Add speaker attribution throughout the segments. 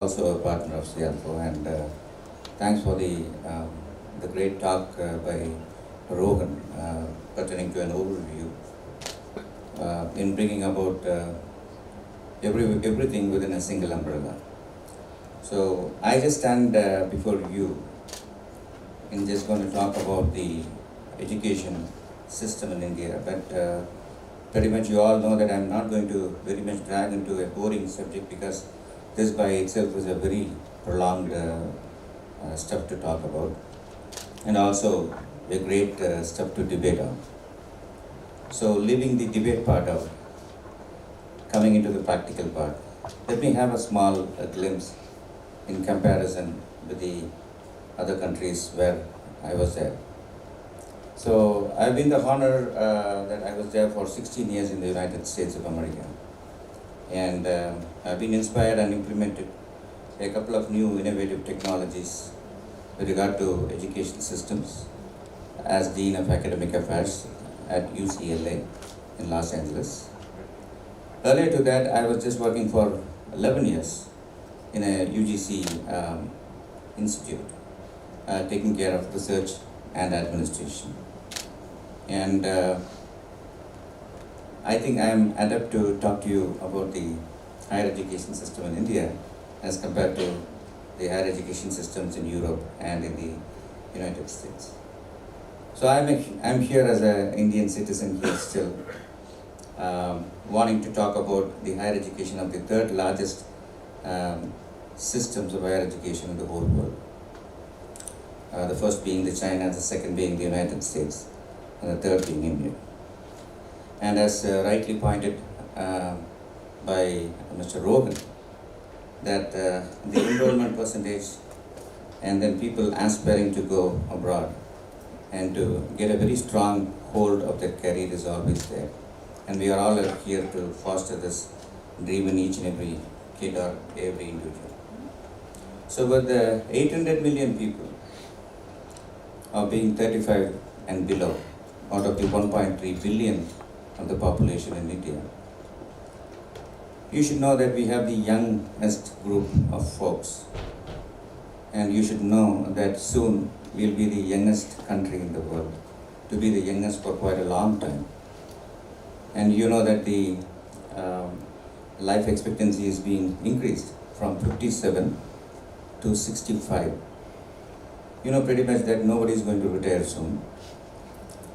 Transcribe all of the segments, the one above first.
Speaker 1: also a partner of CIALFO, and thanks for the great talk by Rohan pertaining to an overview in bringing about everything within a single umbrella. So I just stand before you and just going to talk about the education system in India, but pretty much you all know that I'm not going to very much drag into a boring subject, because this by itself is a very prolonged stuff to talk about, and also a great stuff to debate on. So leaving the debate part out, coming into the practical part, let me have a small glimpse in comparison with the other countries where I was there. So I've been the honor that I was there for 16 years in the United States of America, and I've been inspired and implemented a couple of new innovative technologies with regard to education systems as Dean of Academic Affairs at UCLA in Los Angeles. Earlier to that, I was just working for 11 years in a UGC institute, taking care of research and administration. And I think I am adept to talk to you about the higher education system in India as compared to the higher education systems in Europe and in the United States. So I'm here as an Indian citizen here still, wanting to talk about the higher education of the third largest systems of higher education in the whole world. The first being the China, the second being the United States, and the third being India. And as rightly pointed by Mr. Rogan, that the enrollment percentage and then people aspiring to go abroad and to get a very strong hold of their career is always there. And we are all here to foster this dream in each and every kid or every individual. So with the 800 million people of being 35 and below out of the 1.3 billion of the population in India, you should know that we have the youngest group of folks, and you should know that soon we'll be the youngest country in the world, to be the youngest for quite a long time. And you know that the life expectancy is being increased from 57 to 65. You know pretty much that nobody is going to retire soon,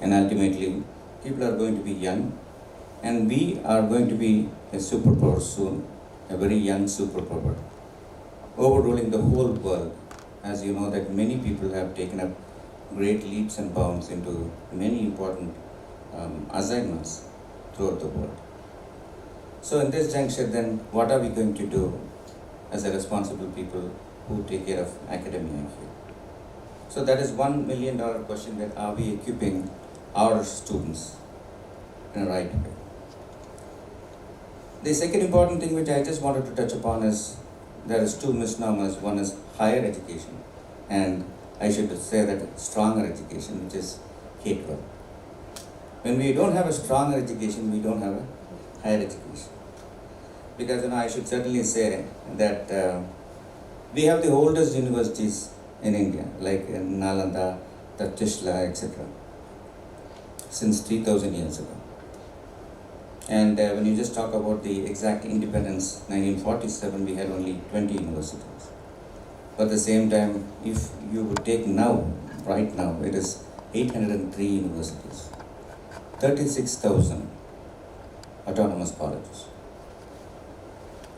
Speaker 1: and ultimately people are going to be young, and we are going to be a superpower soon, a very young superpower, overruling the whole world. As you know that many people have taken up great leaps and bounds into many important assignments throughout the world. So in this juncture then, what are we going to do as a responsible people who take care of academia here? So that is $1 million question, that are we equipping our students in the right way? The second important thing which I just wanted to touch upon is there is two misnomers. One is higher education, and I should say that stronger education, which is K-12. When we don't have a stronger education, we don't have a higher education. Because I should certainly say that we have the oldest universities in India, like in Nalanda, Tishla, etc., since 3,000 years ago. And when you just talk about the exact independence, 1947, we had only 20 universities. But at the same time, if you would take now, right now, it is 803 universities, 36,000 autonomous colleges.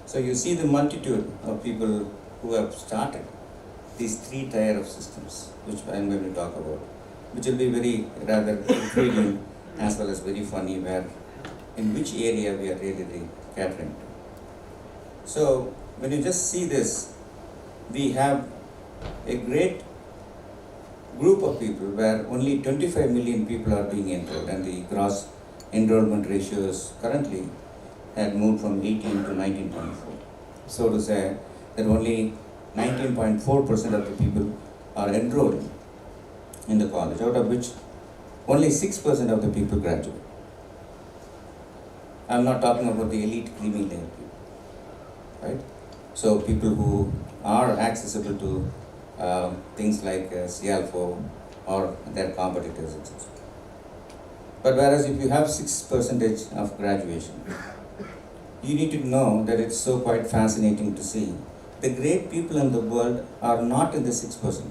Speaker 1: So you see the multitude of people who have started these three tier of systems, which I'm going to talk about, which will be very rather intriguing as well as very funny, where in which area we are really catering to. So when you just see this, we have a great group of people where only 25 million people are being enrolled, and the gross enrollment ratios currently had moved from 18 to 19.4. So to say that only 19.4% of the people are enrolled in the college, out of which only 6% of the people graduate. I'm not talking about the elite creamy layer people, right? So people who are accessible to things like CIALFO or their competitors, etc. But whereas if you have 6% of graduation, you need to know that it's so quite fascinating to see the great people in the world are not in the 6%.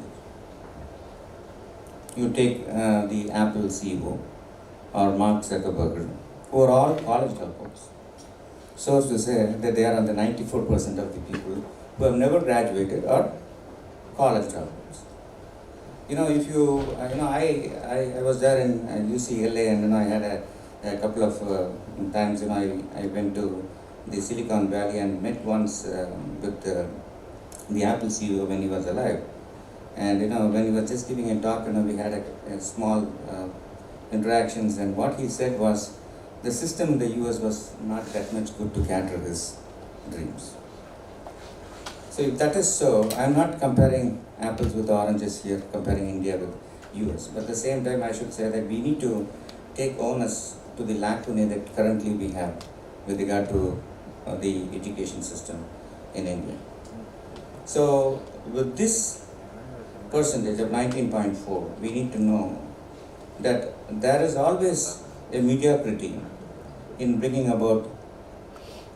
Speaker 1: You take the Apple CEO or Mark Zuckerberg, who are all college dropouts. So as to say that they are on the 94% of the people who have never graduated or college dropouts. If I was there in UCLA, and I had a couple of times, I went to the Silicon Valley and met once with the Apple CEO when he was alive. And when he was just giving a talk, we had a small interactions, and what he said was the system in the US was not that much good to cater his dreams. So if that is so, I'm not comparing apples with oranges here, comparing India with US. But at the same time, I should say that we need to take onus to the lacunae that currently we have with regard to the education system in India. So with this percentage of 19.4, we need to know that there is always a mediocrity in bringing about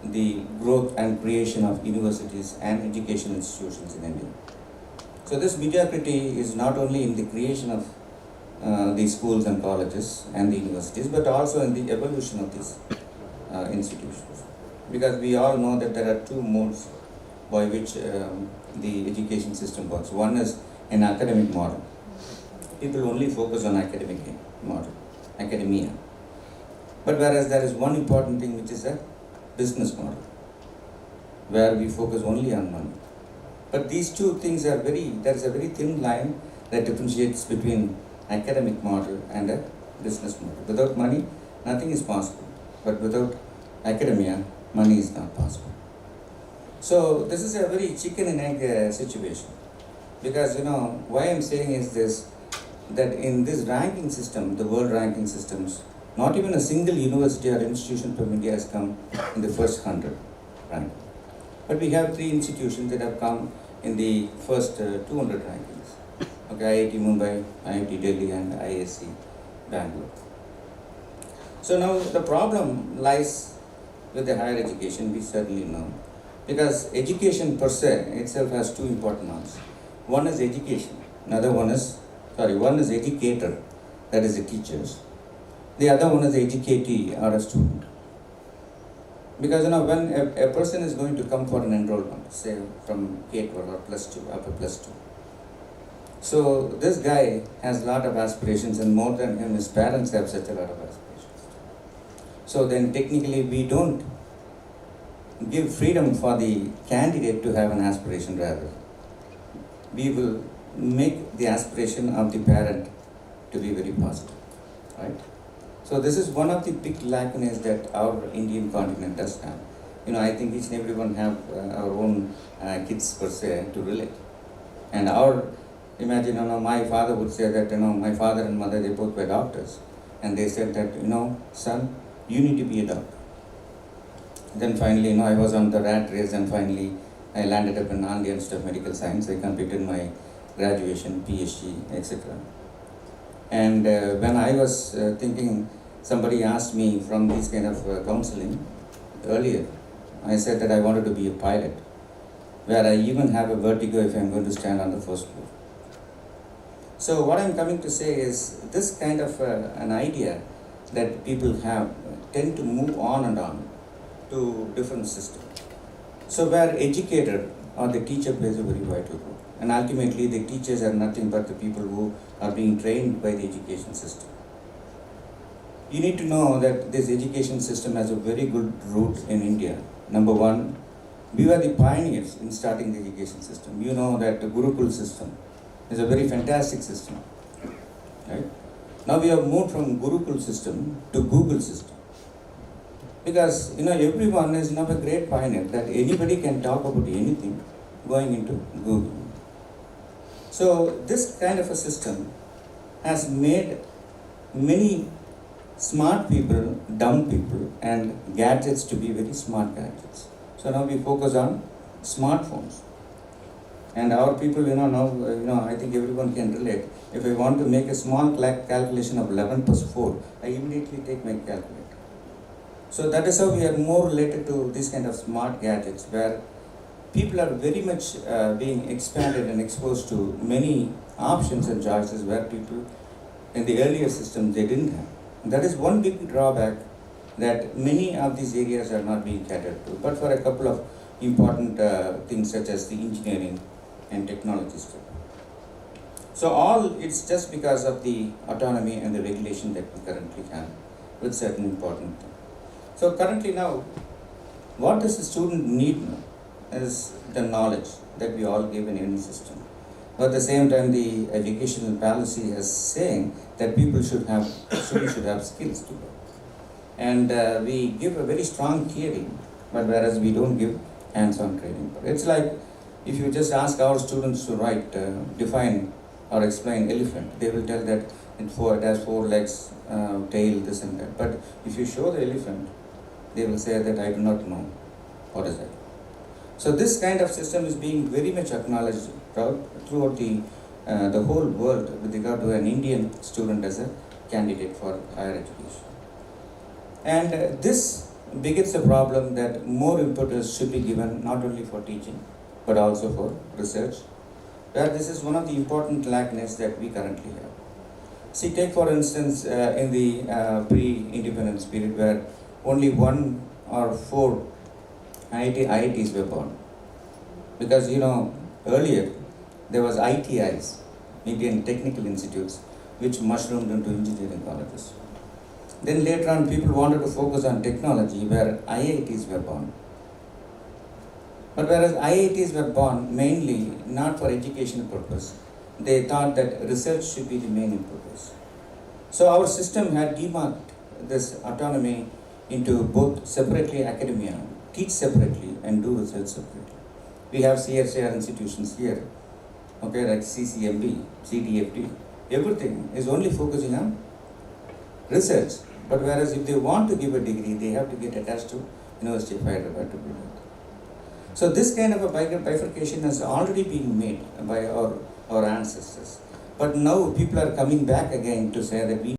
Speaker 1: the growth and creation of universities and education institutions in India. So this mediocrity is not only in the creation of the schools and colleges and the universities, but also in the evolution of these institutions. Because we all know that there are two modes by which the education system works. One is an academic model. People only focus on academic model, academia. But whereas there is one important thing, which is a business model, where we focus only on money. But these two things are there is a very thin line that differentiates between academic model and a business model. Without money, nothing is possible. But without academia, money is not possible. So this is a very chicken and egg situation. Because why I'm saying is this, that in this ranking system, the world ranking systems, not even a single university or institution from India has come in the first 100 rank. But we have 3 institutions that have come in the first 200 rankings. Okay, IIT Mumbai, IIT Delhi, and ISC Bangalore. So now the problem lies with the higher education, we certainly know. Because education per se itself has 2 important ones. One is education, one is educator, that is the teachers. The other one is the educatee or a student. Because when a person is going to come for an enrollment, say from K-12 or +2, upper +2. So this guy has a lot of aspirations, and more than him, his parents have such a lot of aspirations. So then technically we don't give freedom for the candidate to have an aspiration, rather. We will make the aspiration of the parent to be very positive, right? So this is one of the big lacunae that our Indian continent does have. I think each and everyone have our own kids per se to relate. And imagine, my father would say that, my father and mother, they both were doctors. And they said that, son, you need to be a doctor. Then finally, I was on the rat race, and finally I landed up in Hon'ble Institute of Medical Science. I completed my graduation, PhD, etc. And when I was thinking, somebody asked me from this kind of counseling earlier, I said that I wanted to be a pilot, where I even have a vertigo if I'm going to stand on the first floor. So what I'm coming to say is, this kind of an idea that people have tend to move on and on to different systems. So where educator or the teacher plays a very vital role. And ultimately the teachers are nothing but the people who are being trained by the education system. You need to know that this education system has a very good root in India. Number one, we were the pioneers in starting the education system. You know that the Gurukul system is a very fantastic system, right? Now we have moved from Gurukul system to Google system. Because everyone is now a great pioneer, that anybody can talk about anything going into Google. So this kind of a system has made many smart people, dumb people, and gadgets to be very smart gadgets. So now we focus on smartphones. And our people, now, I think everyone can relate. If I want to make a small calculation of 11 plus 4, I immediately take my calculator. So that is how we are more related to these kind of smart gadgets, where people are very much being expanded and exposed to many options and choices where people in the earlier systems they didn't have. And that is one big drawback, that many of these areas are not being catered to, but for a couple of important things such as the engineering and technology stuff. So it's just because of the autonomy and the regulation that we currently have with certain important things. So currently now, what does the student need now is the knowledge that we all give in any system. But at the same time, the educational policy is saying that students should have skills to learn. And we give a very strong theory, but whereas we don't give hands-on training. It's like if you just ask our students to define or explain elephant, they will tell that it has 4 legs, tail, this and that. But if you show the elephant, they will say that I do not know what is that. So this kind of system is being very much acknowledged throughout the whole world with regard to an Indian student as a candidate for higher education. And this begets the problem that more importance should be given not only for teaching but also for research, where this is one of the important lackness that we currently have. See, take for instance in the pre-independence period, where only 1 or 4 IITs were born. Because earlier there was ITIs, Indian Technical Institutes, which mushroomed into engineering colleges. Then later on people wanted to focus on technology, where IITs were born. But whereas IITs were born mainly not for educational purpose, they thought that research should be the main purpose. So our system had demarked this autonomy into both separately academia, teach separately and do research separately. We have CSIR institutions here, like CCMB, CDFD, everything is only focusing on research. But whereas if they want to give a degree, they have to get attached to University of Hyderabad to do that. So this kind of a bifurcation has already been made by our ancestors. But now people are coming back again to say that we